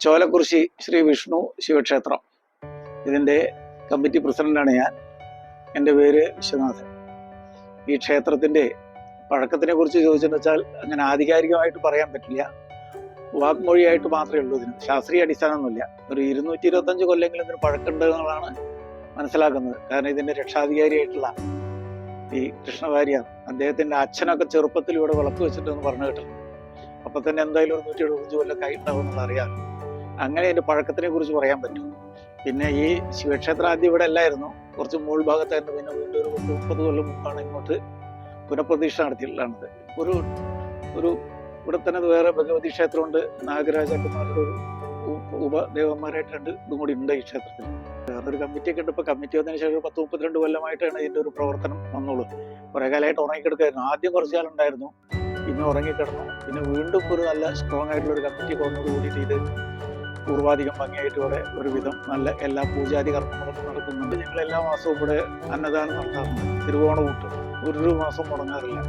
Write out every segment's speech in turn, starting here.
ചോലക്കുറിശി ശ്രീ വിഷ്ണു ശിവക്ഷേത്രം, ഇതിൻ്റെ കമ്മിറ്റി പ്രസിഡന്റാണ് ഞാൻ. എൻ്റെ പേര് വിശ്വനാഥൻ. ഈ ക്ഷേത്രത്തിൻ്റെ പഴക്കത്തിനെ കുറിച്ച് ചോദിച്ചെന്ന് വെച്ചാൽ അങ്ങനെ ആധികാരികമായിട്ട് പറയാൻ പറ്റില്ല. വാഗ്മൊഴിയായിട്ട് മാത്രമേ ഉള്ളൂ. ഇതിന് ശാസ്ത്രീയ അടിസ്ഥാനമൊന്നുമില്ല. ഒരു 225 കൊല്ലെങ്കിലും ഇതിന് പഴക്കമുണ്ട് എന്നുള്ളതാണ് മനസ്സിലാക്കുന്നത്. കാരണം ഇതിൻ്റെ രക്ഷാധികാരിയായിട്ടുള്ള ഈ കൃഷ്ണവാര്യർ, അദ്ദേഹത്തിൻ്റെ അച്ഛനൊക്കെ ചെറുപ്പത്തിൽ ഇവിടെ വിളക്ക് വെച്ചിട്ടെന്ന് പറഞ്ഞു കേട്ടിട്ടുണ്ട്. അപ്പൊ തന്നെ എന്തായാലും ഒരു 175 കൊല്ലം ഉണ്ടാവും എന്നുള്ള അറിയാം. അങ്ങനെ ഇതിന്റെ പഴക്കത്തിനെ കുറിച്ച് പറയാൻ പറ്റും. പിന്നെ ഈ ശിവക്ഷേത്രം ആദ്യം ഇവിടെ അല്ലായിരുന്നു, കുറച്ച് മുകൾ ഭാഗത്തായിരുന്നു. പിന്നെ വീണ്ടും ഒരു 30 കൊല്ലം മുമ്പാണ് ഇങ്ങോട്ട് പുനഃപ്രതിഷ്ഠ നടത്തിയിട്ടുള്ളത്. ഒരു ഇവിടെ തന്നെ വേറെ ഭഗവതി ക്ഷേത്രമുണ്ട്. നാഗരാജാക്കന്മാരുടെ ഒരു ഉപദേവന്മാരായിട്ട് ഇതും കൂടി ഉണ്ട് ഈ ക്ഷേത്രത്തിൽ. വേറൊരു കമ്മിറ്റിയൊക്കെ ഉണ്ട്. ഇപ്പൊ കമ്മിറ്റി വന്നതിന് ശേഷം 10-32 കൊല്ലമായിട്ടാണ് ഇതിന്റെ ഒരു പ്രവർത്തനം വന്നുള്ളൂ. കുറെ കാലമായിട്ട് ഉറങ്ങിക്കിടക്കായിരുന്നു. ആദ്യം കുറച്ചു കാലം ഉണ്ടായിരുന്നു, പിന്നെ ഉറങ്ങിക്കിടന്നു. പിന്നെ വീണ്ടും ഒരു നല്ല സ്ട്രോങ് ആയിട്ടുള്ള ഒരു കമ്മിറ്റി വന്നതോട് കൂടിയിട്ട് ഇത് പൂർവാധികം ഭംഗിയായിട്ട് ഇവിടെ ഒരുവിധം നല്ല എല്ലാ പൂജാതി കർമ്മങ്ങളും നടക്കുന്നുണ്ട്. ഞങ്ങൾ എല്ലാ മാസവും ഇവിടെ അന്നദാനം നടത്താറുണ്ട്. തിരുവോണമൂട്ട് ഒരു മാസം മുടങ്ങാറില്ല.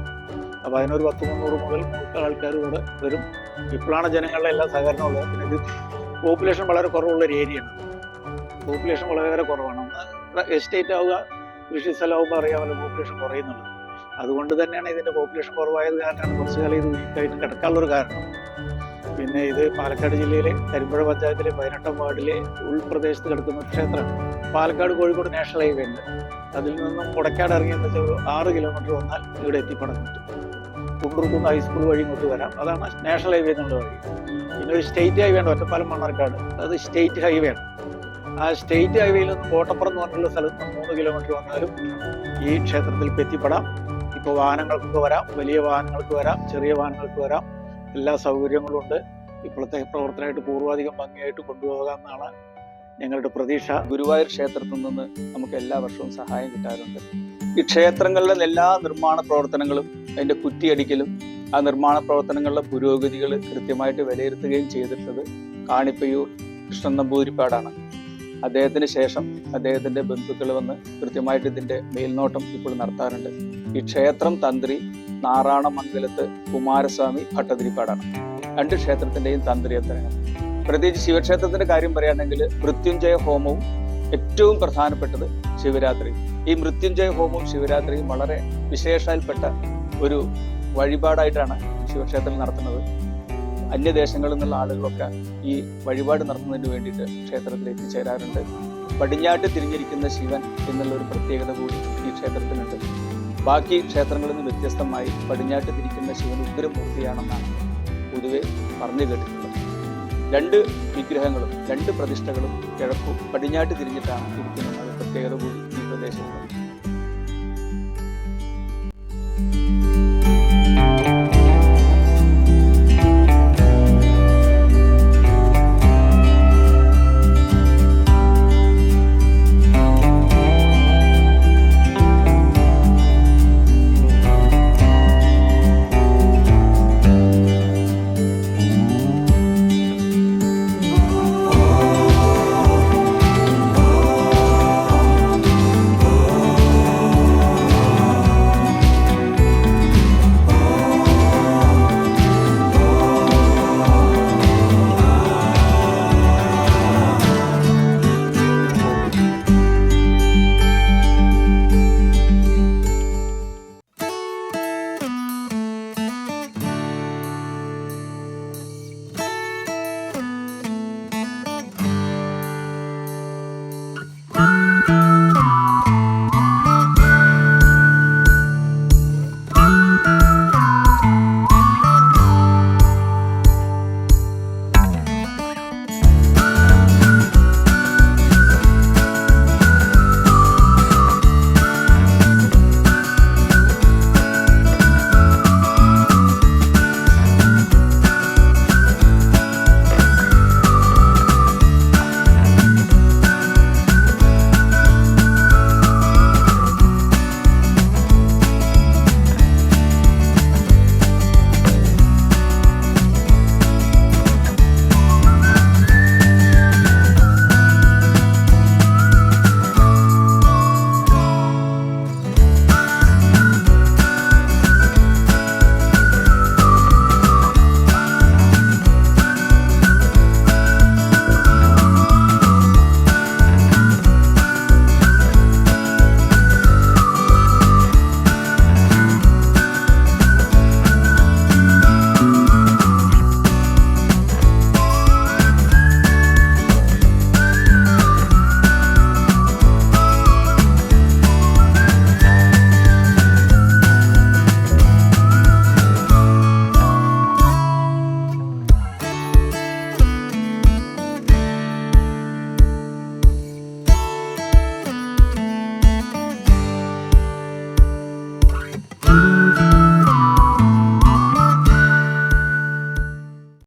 അപ്പൊ അതിനൊരു 100-300 മുതൽ 100 ആൾക്കാർ ഇവിടെ വരും. ഇപ്പോഴാണ് ജനങ്ങളുടെ എല്ലാ സഹകരണം ഉള്ളത്. പിന്നെ ഇത് പോപ്പുലേഷൻ വളരെ കുറവുള്ള ഒരു ഏരിയയാണ്. പോപ്പുലേഷൻ വളരെ കുറവാണ്. എസ്റ്റേറ്റ് ആവുക, കൃഷി സ്ഥലമാകുമ്പോൾ അറിയാമല്ലോ പോപ്പുലേഷൻ കുറയുന്നുള്ളത്. അതുകൊണ്ട് തന്നെയാണ് ഇതിന്റെ പോപ്പുലേഷൻ കുറവായത് കാരണമാണ് കുറച്ചു കാലം ഇത് വീക്കായിട്ട് കിടക്കാനുള്ളൊരു കാരണം. പിന്നെ ഇത് പാലക്കാട് ജില്ലയിലെ കരിമ്പുഴ പഞ്ചായത്തിലെ 18ാം വാർഡിലെ ഉൾപ്രദേശത്ത് കിടക്കുന്ന ഒരു ക്ഷേത്രമാണ്. പാലക്കാട് കോഴിക്കോട് നാഷണൽ ഹൈവേ ഉണ്ട്. അതിൽ നിന്നും മുടക്കാട് ഇറങ്ങിയെന്ന് വെച്ചാൽ ഒരു 6 കിലോമീറ്റർ വന്നാൽ ഇവിടെ എത്തിപ്പെടാൻ പറ്റും. കുണ്ടൂർക്കുന്ന് ഹൈസ്കൂൾ വഴി ഇങ്ങോട്ട് വരാം. അതാണ് നാഷണൽ ഹൈവേ എന്നുള്ള വഴി. പിന്നെ ഒരു സ്റ്റേറ്റ് ഹൈവേ ഉണ്ട്, ഒറ്റപ്പാലം മണ്ണാർക്കാട്. അത് സ്റ്റേറ്റ് ഹൈവേ ആണ്. ആ സ്റ്റേറ്റ് ഹൈവേയിൽ നിന്ന് കോട്ടപ്പുറം എന്ന് പറഞ്ഞുള്ള സ്ഥലത്ത് 3 കിലോമീറ്റർ വന്നാലും ഈ ക്ഷേത്രത്തിൽ എത്തിപ്പെടാം. ഇപ്പോൾ വാഹനങ്ങൾക്കൊക്കെ വരാം, വലിയ വാഹനങ്ങൾക്ക് വരാം, ചെറിയ വാഹനങ്ങൾക്ക് വരാം. എല്ലാ സൗകര്യങ്ങളും ഉണ്ട്. ഇപ്പോഴത്തെ പ്രവർത്തനമായിട്ട് പൂർവാധികം ഭംഗിയായിട്ട് കൊണ്ടുപോകാമെന്നാണ് ഞങ്ങളുടെ പ്രതീക്ഷ. ഗുരുവായൂർ ക്ഷേത്രത്തിൽ നിന്ന് നമുക്ക് എല്ലാ വർഷവും സഹായം കിട്ടാറുണ്ട്. ഈ ക്ഷേത്രങ്ങളിലെ എല്ലാ നിർമ്മാണ പ്രവർത്തനങ്ങളും അതിൻ്റെ കുറ്റിയടിക്കലും ആ നിർമ്മാണ പ്രവർത്തനങ്ങളുടെ പുരോഗതികൾ കൃത്യമായിട്ട് വിലയിരുത്തുകയും ചെയ്തിട്ടുള്ളത് കാണിപ്പയ്യൂർ കൃഷ്ണൻ നമ്പൂതിരിപ്പാടാണ്. അദ്ദേഹത്തിന് ശേഷം അദ്ദേഹത്തിൻ്റെ ബന്ധുക്കൾ വന്ന് കൃത്യമായിട്ട് ഇതിൻ്റെ മേൽനോട്ടം ഇപ്പോൾ നടത്താറുണ്ട്. ഈ ക്ഷേത്രം തന്ത്രി നാറാണമംഗലത്ത് കുമാരസ്വാമി ഭട്ടതിരിപ്പാടാണ്. 2 ക്ഷേത്രത്തിൻ്റെയും തന്ത്രി അത്രയാണ്. പ്രത്യേകിച്ച് ശിവക്ഷേത്രത്തിൻ്റെ കാര്യം പറയുകയാണെങ്കിൽ മൃത്യുഞ്ജയ ഹോമവും ഏറ്റവും പ്രധാനപ്പെട്ടത് ശിവരാത്രി. ഈ മൃത്യുഞ്ജയ ഹോമവും ശിവരാത്രിയും വളരെ വിശേഷാൽപ്പെട്ട ഒരു വഴിപാടായിട്ടാണ് ശിവക്ഷേത്രം നടത്തുന്നത്. അന്യദേശങ്ങളിൽ നിന്നുള്ള ആളുകളൊക്കെ ഈ വഴിപാട് നടത്തുന്നതിന് വേണ്ടിയിട്ട് ക്ഷേത്രത്തിൽ എത്തിച്ചേരാറുണ്ട്. പടിഞ്ഞാട്ട് തിരിഞ്ഞിരിക്കുന്ന ശിവൻ എന്നുള്ള ഒരു പ്രത്യേകത കൂടി ഈ ക്ഷേത്രത്തിനുണ്ട്. ബാക്കി ക്ഷേത്രങ്ങളിൽ നിന്ന് വ്യത്യസ്തമായി പടിഞ്ഞാട്ട് തിരിക്കുന്ന ശിവൻ ഉഗ്രമൂർത്തിയാണെന്നാണ് പൊതുവെ പറഞ്ഞു കേട്ടിട്ടുള്ളത്. 2 വിഗ്രഹങ്ങളും 2 പ്രതിഷ്ഠകളും കിഴക്കും പടിഞ്ഞാട്ട് തിരിഞ്ഞിട്ടാണ് ഇരിക്കുന്നത്. അത് പ്രത്യേകത കൂടി ഈ പ്രദേശത്തുണ്ട്.